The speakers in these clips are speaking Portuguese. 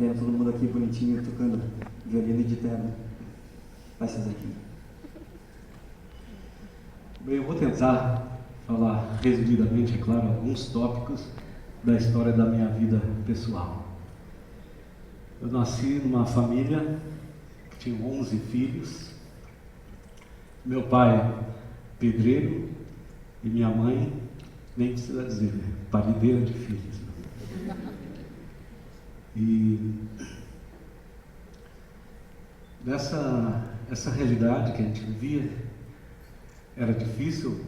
todo mundo aqui bonitinho, tocando violino de terno. Vai ser daqui. Bem, eu vou tentar falar resumidamente, é claro, alguns tópicos da história da minha vida pessoal. Eu nasci numa família que tinha 11 filhos. Meu pai, pedreiro, e minha mãe, nem precisa dizer, né? Parideira de filhos. E essa realidade que a gente vivia era difícil,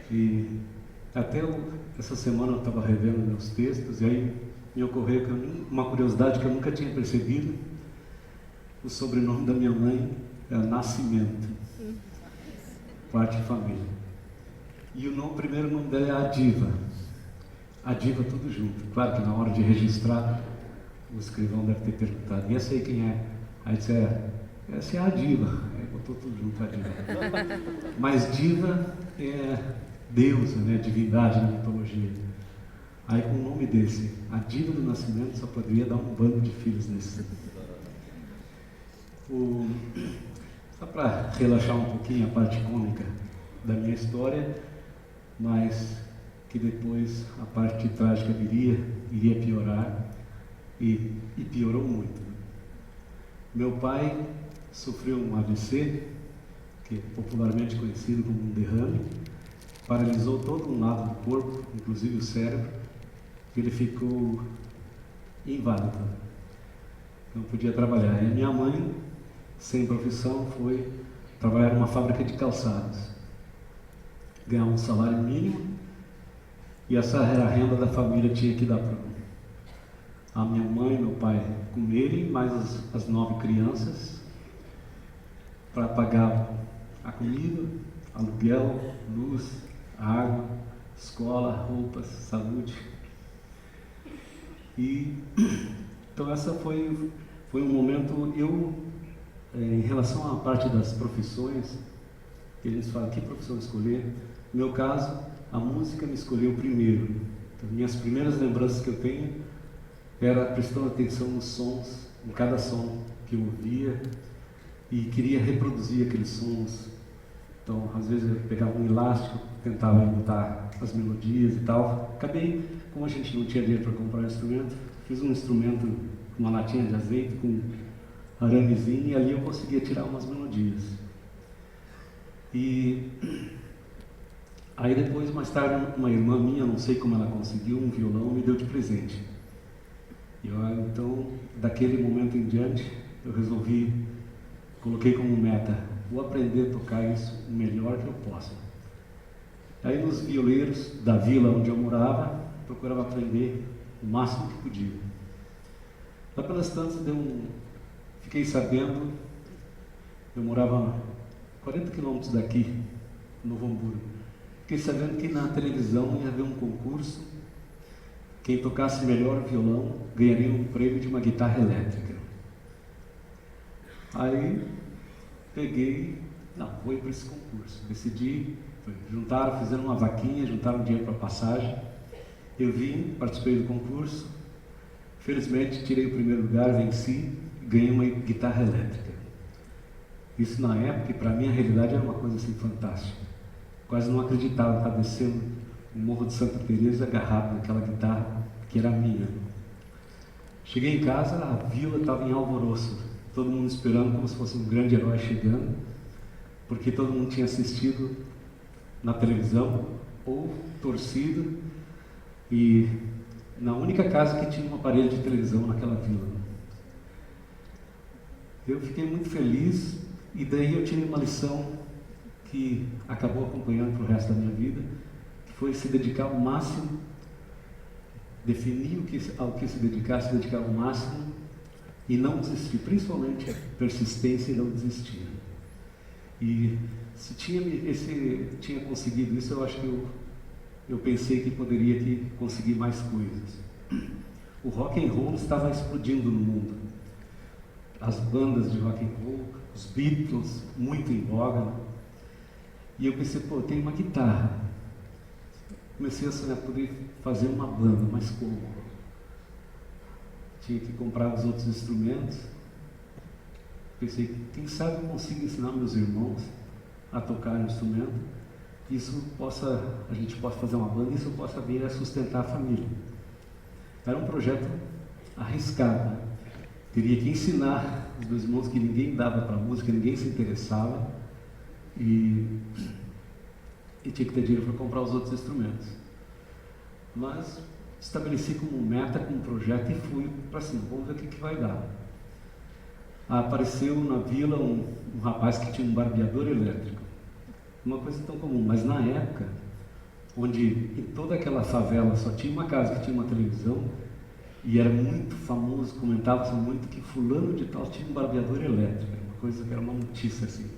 e até essa semana eu estava revendo meus textos, e aí me ocorreu uma curiosidade que eu nunca tinha percebido. O sobrenome da minha mãe é Nascimento, parte de família. E o primeiro nome dela é Adiva. Adiva tudo junto. Claro que na hora de registrar, o escrivão deve ter perguntado, e essa aí quem é? Aí disse, essa é a Diva. Aí botou tudo junto, a Diva. Mas Diva é deusa, né? Divindade na mitologia. Aí com o nome desse, a Diva do Nascimento, só poderia dar um bando de filhos nesse. Só para relaxar um pouquinho a parte cômica da minha história, mas que depois a parte trágica iria piorar, e piorou muito. Meu pai sofreu um AVC, que é popularmente conhecido como um derrame, paralisou todo um lado do corpo, inclusive o cérebro, e ele ficou inválido, não podia trabalhar. E minha mãe, sem profissão, foi trabalhar numa fábrica de calçados, ganhar um salário mínimo, e essa era a renda da família, tinha que dar para a minha mãe e meu pai comerem, mais as 9 crianças, para pagar a comida, aluguel, luz, água, escola, roupas, saúde. E então essa foi um momento. Em relação à parte das profissões, que eles falam que profissão escolher, no meu caso, a música me escolheu primeiro. Então, minhas primeiras lembranças que eu tenho era prestando atenção nos sons, em cada som que eu ouvia, e queria reproduzir aqueles sons. Então, às vezes eu pegava um elástico, tentava imitar as melodias e tal. Acabei, como a gente não tinha dinheiro para comprar um instrumento, fiz um instrumento, uma latinha de azeite com aramezinho, e ali eu conseguia tirar umas melodias. E aí depois, mais tarde, uma irmã minha, não sei como ela conseguiu, um violão, me deu de presente. Então, daquele momento em diante, eu coloquei como meta, vou aprender a tocar isso o melhor que eu posso. Aí nos violeiros da vila onde eu morava, procurava aprender o máximo que podia. Lá pelas tantas, fiquei sabendo, eu morava 40 quilômetros daqui, no Novo Hamburgo. Fiquei sabendo que na televisão ia haver um concurso. Quem tocasse melhor violão ganharia um prêmio de uma guitarra elétrica. Aí vou ir para esse concurso. Decidi, fizeram uma vaquinha, juntaram dinheiro para passagem. Eu vim, participei do concurso. Felizmente tirei o primeiro lugar, venci e ganhei uma guitarra elétrica. Isso na época, para mim, a realidade era uma coisa assim fantástica. Quase não acreditava estar descendo o Morro de Santa Teresa agarrado naquela guitarra que era minha. Cheguei em casa, a vila estava em alvoroço, todo mundo esperando como se fosse um grande herói chegando, porque todo mundo tinha assistido na televisão ou torcido, e na única casa que tinha um aparelho de televisão naquela vila. Eu fiquei muito feliz, e daí eu tive uma lição que acabou acompanhando para o resto da minha vida, que foi se dedicar ao máximo, definir ao que se dedicar ao máximo e não desistir, principalmente a persistência e não desistir. E se tinha conseguido isso, eu acho que eu pensei que poderia conseguir mais coisas. O rock and roll estava explodindo no mundo. As bandas de rock and roll, os Beatles, muito em voga. E eu pensei, eu tenho uma guitarra. Comecei a sonhar poder fazer uma banda, mas como? tinha que comprar os outros instrumentos. Pensei, quem sabe eu consigo ensinar meus irmãos a tocar um instrumento, a gente possa fazer uma banda e isso possa vir a sustentar a família. Era um projeto arriscado, né? Teria que ensinar os meus irmãos que ninguém dava para música, ninguém se interessava e tinha que ter dinheiro para comprar os outros instrumentos. Mas estabeleci como meta, como projeto e fui para cima, vamos ver o que vai dar. Apareceu na vila um rapaz que tinha um barbeador elétrico, uma coisa tão comum, mas na época, onde em toda aquela favela só tinha uma casa que tinha uma televisão, e era muito famoso, comentava-se muito que fulano de tal tinha um barbeador elétrico, uma coisa que era uma notícia assim.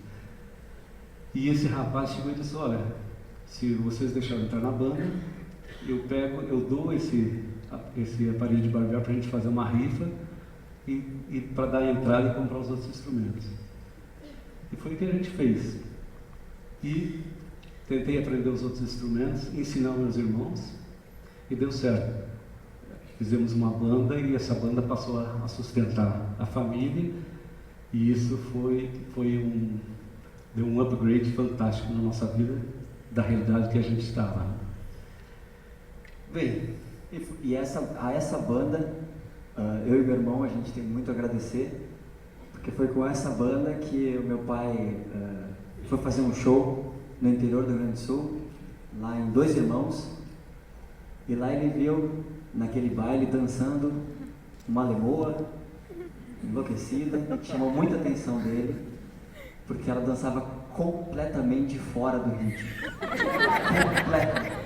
E esse rapaz chegou e disse, olha, se vocês deixarem entrar na banda, eu dou esse aparelho de barbear para a gente fazer uma rifa e para dar a entrada e comprar os outros instrumentos. E foi o que a gente fez. E tentei aprender os outros instrumentos, ensinar meus irmãos e deu certo. Fizemos uma banda e essa banda passou a sustentar a família e isso deu um upgrade fantástico na nossa vida da realidade que a gente estava. Bem, a essa banda, eu e meu irmão, a gente tem muito a agradecer, porque foi com essa banda que o meu pai foi fazer um show no interior do Rio Grande do Sul, lá em Dois Irmãos, e lá ele viu, naquele baile, dançando uma lemoa enlouquecida, que chamou muita atenção dele, porque ela dançava completamente fora do ritmo. Completamente.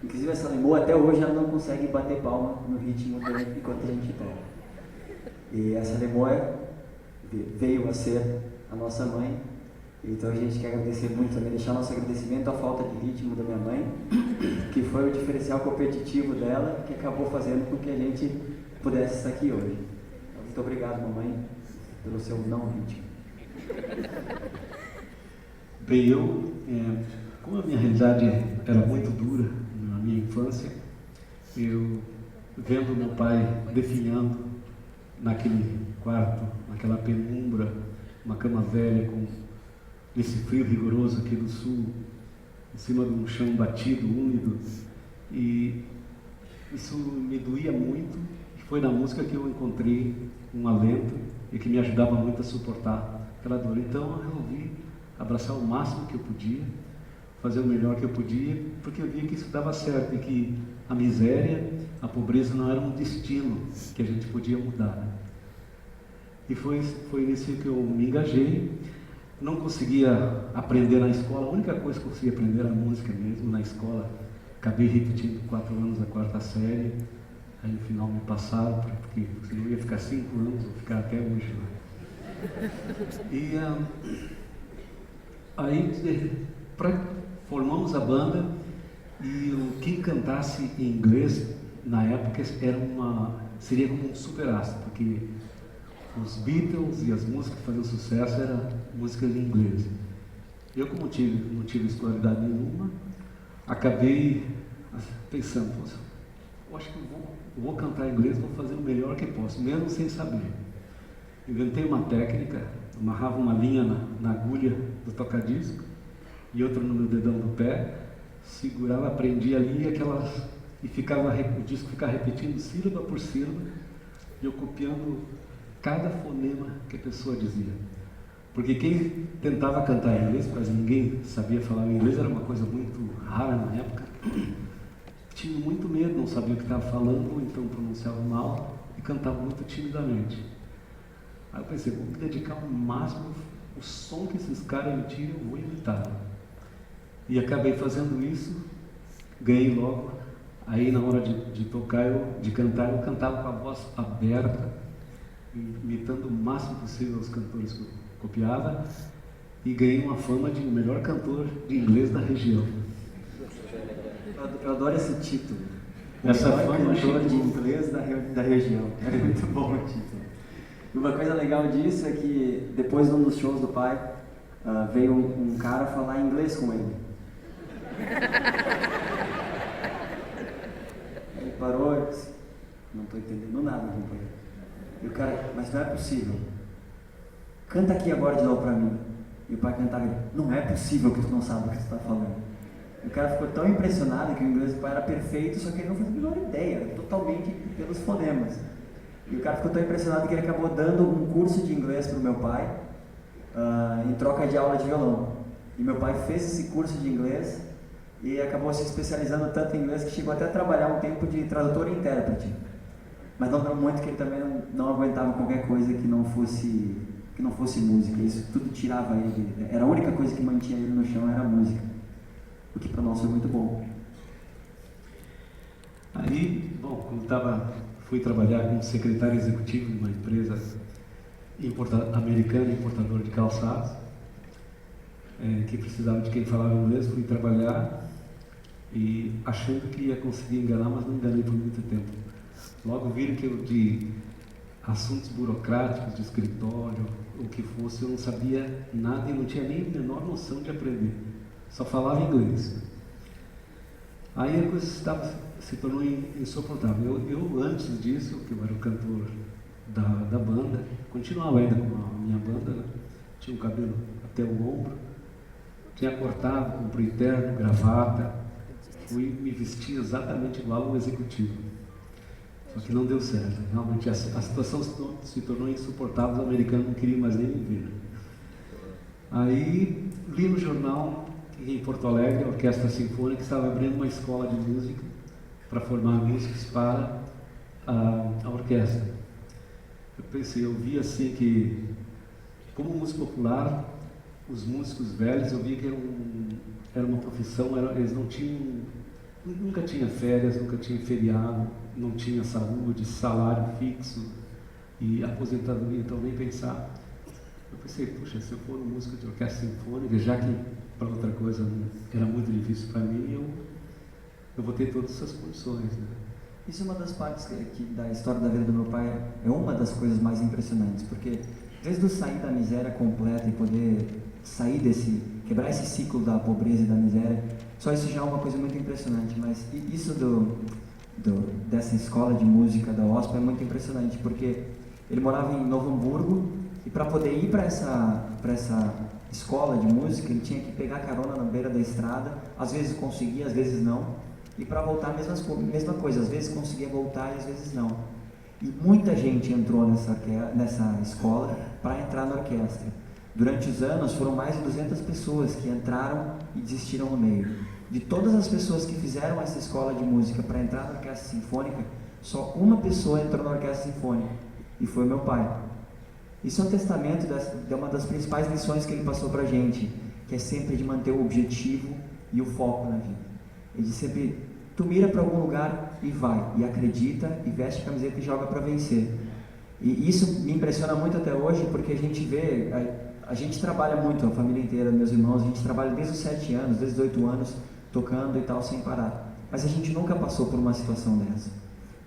Inclusive essa lemoa até hoje ela não consegue bater palma no ritmo dele enquanto a gente toca. E essa lemoa veio a ser a nossa mãe, então a gente quer agradecer muito também, deixar nosso agradecimento à falta de ritmo da minha mãe, que foi o diferencial competitivo dela, que acabou fazendo com que a gente pudesse estar aqui hoje. Então, muito obrigado, mamãe, pelo seu não ritmo. Bem, como a minha realidade era muito dura na minha infância, eu vendo meu pai definhando naquele quarto, naquela penumbra, uma cama velha com esse frio rigoroso aqui do sul, em cima de um chão batido, úmido, e isso me doía muito, e foi na música que eu encontrei um alento e que me ajudava muito a suportar aquela dor. Então eu resolvi abraçar o máximo que eu podia, fazer o melhor que eu podia, porque eu via que isso dava certo e que a miséria, a pobreza não era um destino que a gente podia mudar. E foi nisso que eu me engajei. Não conseguia aprender na escola, a única coisa que eu conseguia aprender era música mesmo na escola. Acabei repetindo 4 anos a 4ª série, aí no final me passaram, porque senão eu ia ficar 5 anos, vou ficar até hoje lá. E aí formamos a banda e quem cantasse em inglês na época seria como um superastro, porque os Beatles e as músicas que faziam sucesso eram músicas em inglês. Eu, como não tive escolaridade nenhuma, acabei pensando, eu acho que eu vou cantar em inglês, vou fazer o melhor que posso, mesmo sem saber. Inventei uma técnica, amarrava uma linha na agulha do toca-disco e outra no meu dedão do pé, segurava, prendia ali e o disco ficava repetindo sílaba por sílaba, e eu copiando cada fonema que a pessoa dizia. Porque quem tentava cantar em inglês, quase ninguém sabia falar inglês, era uma coisa muito rara na época, tinha muito medo, não sabia o que estava falando, ou então pronunciava mal e cantava muito timidamente. Aí eu pensei, vou me dedicar ao máximo, o som que esses caras emitiram, eu vou imitar. E acabei fazendo isso, ganhei logo. Aí na hora de cantar, eu cantava com a voz aberta, imitando o máximo possível os cantores que eu copiava, e ganhei uma fama de o melhor cantor de inglês da região. Eu adoro esse título. Essa fama cantor de inglês da região. É muito bom o título. E uma coisa legal disso é que depois de um dos shows do pai, veio um cara falar inglês com ele. Ele parou e disse, Não estou entendendo nada, companheiro. E o cara, mas não é possível. Canta aqui agora de novo para mim. E o pai cantava, não é possível que tu não sabe o que tu está falando. E o cara ficou tão impressionado que o inglês do pai era perfeito, só que ele não fazia a menor ideia, totalmente pelos fonemas. E o cara ficou tão impressionado que ele acabou dando um curso de inglês para o meu pai, em troca de aula de violão. E meu pai fez esse curso de inglês e acabou se especializando tanto em inglês que chegou até a trabalhar um tempo de tradutor e intérprete. Mas não deu muito, que ele também não aguentava qualquer coisa que não fosse música. Isso tudo tirava ele. Era a única coisa que mantinha ele no chão, era a música. O que para nós foi muito bom. Aí, bom, quando fui trabalhar como secretário executivo de uma empresa americana, importadora de calçados, que precisava de quem falava inglês, fui trabalhar e achando que ia conseguir enganar, mas não enganei por muito tempo. Logo viram que eu, de assuntos burocráticos, de escritório, o que fosse, eu não sabia nada e não tinha nem a menor noção de aprender. Só falava inglês. Aí a coisa se tornou insuportável. Eu antes disso, que eu era o cantor da banda, continuava ainda com a minha banda, né? Tinha o cabelo até o ombro, tinha cortado, comprei terno, gravata, fui me vestir exatamente igual ao executivo. Só que não deu certo. Realmente a situação se tornou insuportável, os americanos não queriam mais nem me ver. Aí li no jornal que em Porto Alegre a Orquestra Sinfônica estava abrindo uma escola de música para formar músicos para a orquestra. Eu pensei, eu vi assim que, como músico popular, os músicos velhos, eu via que era uma profissão, eles não tinham, nunca tinha férias, nunca tinha feriado, não tinha saúde, salário fixo e aposentadoria, então nem pensar. Eu pensei, puxa, se eu for um músico de orquestra sinfônica, já que para outra coisa era muito difícil para mim, eu vou ter todas essas condições, né? Isso é uma das partes da história da vida do meu pai, é uma das coisas mais impressionantes, porque desde o sair da miséria completa e poder sair quebrar esse ciclo da pobreza e da miséria, só isso já é uma coisa muito impressionante, mas isso dessa escola de música da OSPA é muito impressionante, porque ele morava em Novo Hamburgo e para poder ir para essa escola de música, ele tinha que pegar carona na beira da estrada, às vezes conseguia, às vezes não. E para voltar, mesma coisa, às vezes conseguia voltar e às vezes não. E muita gente entrou nessa escola para entrar na orquestra. Durante os anos, foram mais de 200 pessoas que entraram e desistiram no meio. De todas as pessoas que fizeram essa escola de música para entrar na orquestra sinfônica, só uma pessoa entrou na orquestra sinfônica, e foi meu pai. Isso é um testamento de uma das principais lições que ele passou para a gente, que é sempre de manter o objetivo e o foco na vida. Ele diz sempre, tu mira para algum lugar e vai, e acredita, e veste a camiseta e joga para vencer. E isso me impressiona muito até hoje, porque a gente vê, a gente trabalha muito, a família inteira, meus irmãos, a gente trabalha desde os 7 anos, desde os 8 anos, tocando e tal, sem parar. Mas a gente nunca passou por uma situação dessa.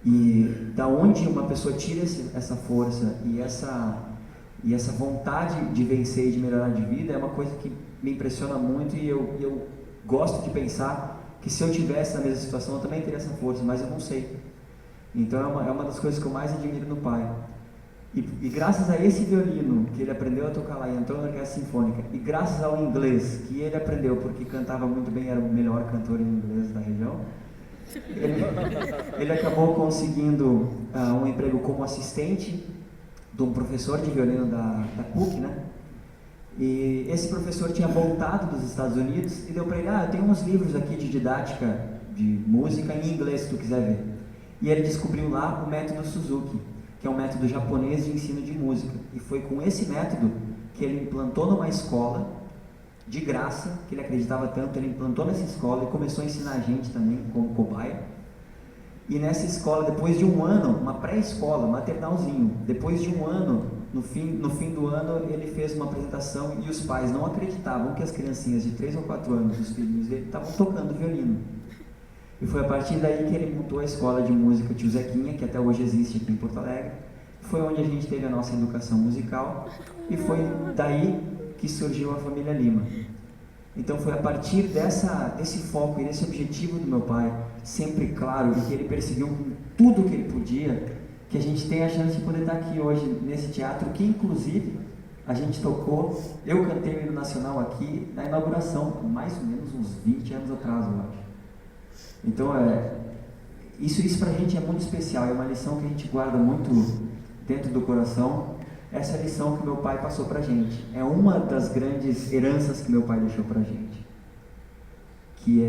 E da onde uma pessoa tira essa força e essa vontade de vencer e de melhorar de vida é uma coisa que me impressiona muito, e eu gosto de pensar que se eu tivesse na mesma situação eu também teria essa força, mas eu não sei. Então é uma das coisas que eu mais admiro no pai. E graças a esse violino que ele aprendeu a tocar lá e entrou na orquestra sinfônica, e graças ao inglês que ele aprendeu porque cantava muito bem, era o melhor cantor em inglês da região, ele acabou conseguindo um emprego como assistente de um professor de violino da PUC, né? E esse professor tinha voltado dos Estados Unidos e deu para ele, eu tenho uns livros aqui de didática de música em inglês, se tu quiser ver. E ele descobriu lá o método Suzuki, que é um método japonês de ensino de música. E foi com esse método que ele implantou numa escola, de graça, que ele acreditava tanto, ele implantou nessa escola e começou a ensinar a gente também como cobaia. E nessa escola, depois de um ano, uma pré-escola, maternalzinho, depois de um ano, no fim do ano, ele fez uma apresentação e os pais não acreditavam que as criancinhas de 3 ou 4 anos, os filhinhos dele, estavam tocando violino. E foi a partir daí que ele montou a escola de música Tio Zequinha, que até hoje existe aqui em Porto Alegre. Foi onde a gente teve a nossa educação musical e foi daí que surgiu a família Lima. Então foi a partir desse foco e desse objetivo do meu pai, sempre claro, e que ele perseguiu tudo que ele podia, que a gente tem a chance de poder estar aqui hoje nesse teatro, que inclusive a gente tocou, eu cantei o hino nacional aqui na inauguração, mais ou menos uns 20 anos atrás, eu acho. Então, isso pra gente é muito especial, é uma lição que a gente guarda muito dentro do coração. Essa é a lição que meu pai passou pra gente. É uma das grandes heranças que meu pai deixou pra gente. Que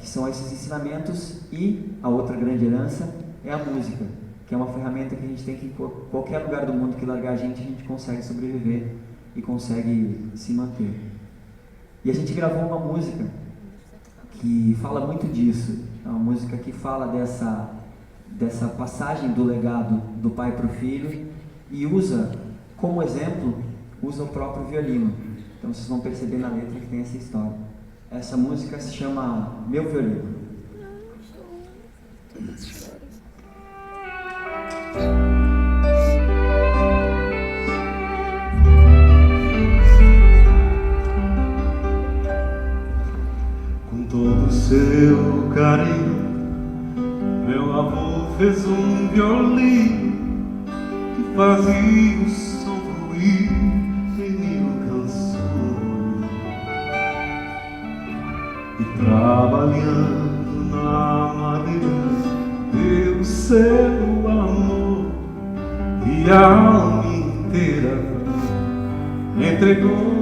são esses ensinamentos, e a outra grande herança é a música, que é uma ferramenta que a gente tem que, em qualquer lugar do mundo que largar a gente consegue sobreviver e consegue se manter. E a gente gravou uma música que fala muito disso, é uma música que fala dessa passagem do legado do pai para o filho, e usa como exemplo, usa o próprio violino. Então vocês vão perceber na letra que tem essa história. Essa música se chama Meu Violino. Com todo o seu carinho, meu avô fez um violino que fazia o som fluir em mil canções. E trabalhando na madeira, deu seu amor e a alma inteira entregou.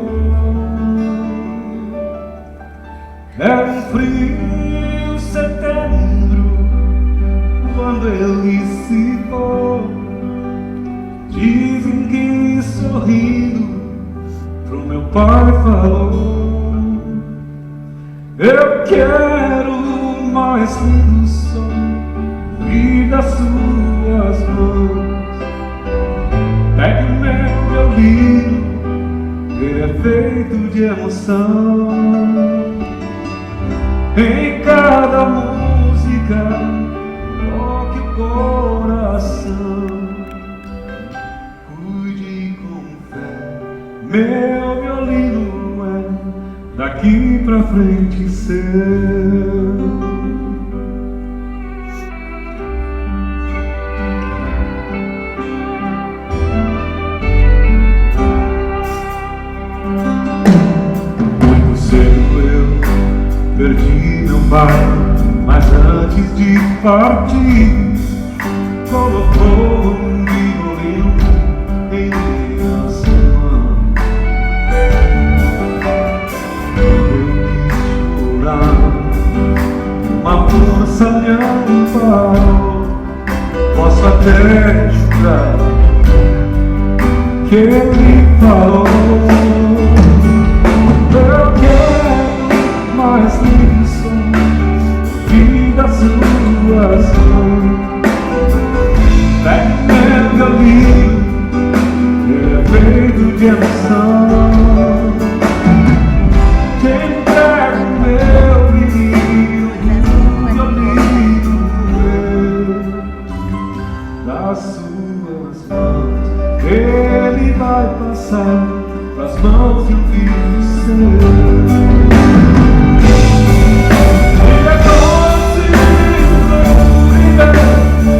Era um frio setembro quando ele se foi. Dizem que sorrindo pro meu pai falou: eu quero mais lindo som vir das suas mãos. Pegue meu violino, ele é feito de emoção. Em cada música toque o coração. Cuide com fé, meu violino é daqui pra frente seu. Muito cedo eu perdi meu pai, mas antes de partir, colocou um violino em minhas mãos. Eu quis chorar, uma força me amparou. Posso até jurar que ele falou: eu quero mais lindo som vir das suas mãos. Pegue meu violino, ele é feito de emoção. Te entrego meu violino das suas mãos. Ele vai passar pras mãos de um filho seu.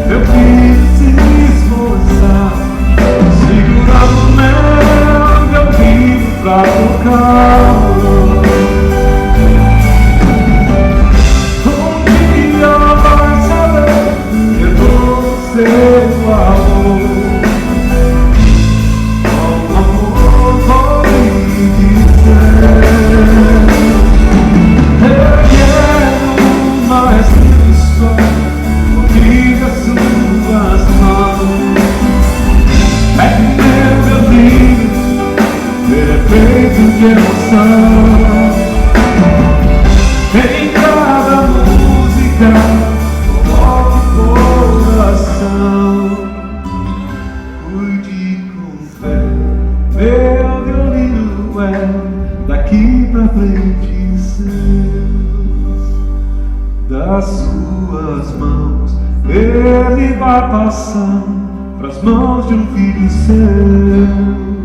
Eu quis se esforçar, segurando meu violino pra tocar. Um dia vai saber que eu vou ser o amor. Com amor vou lhe dizer: eu quero mais lindo som das suas mãos. Pegue meu violino, ele é feito de emoção. Em cada música coloque o coração. Cuide com fé, meu violino é daqui pra frente seu. Das suas mãos ele vai passar pras mãos de um filho seu.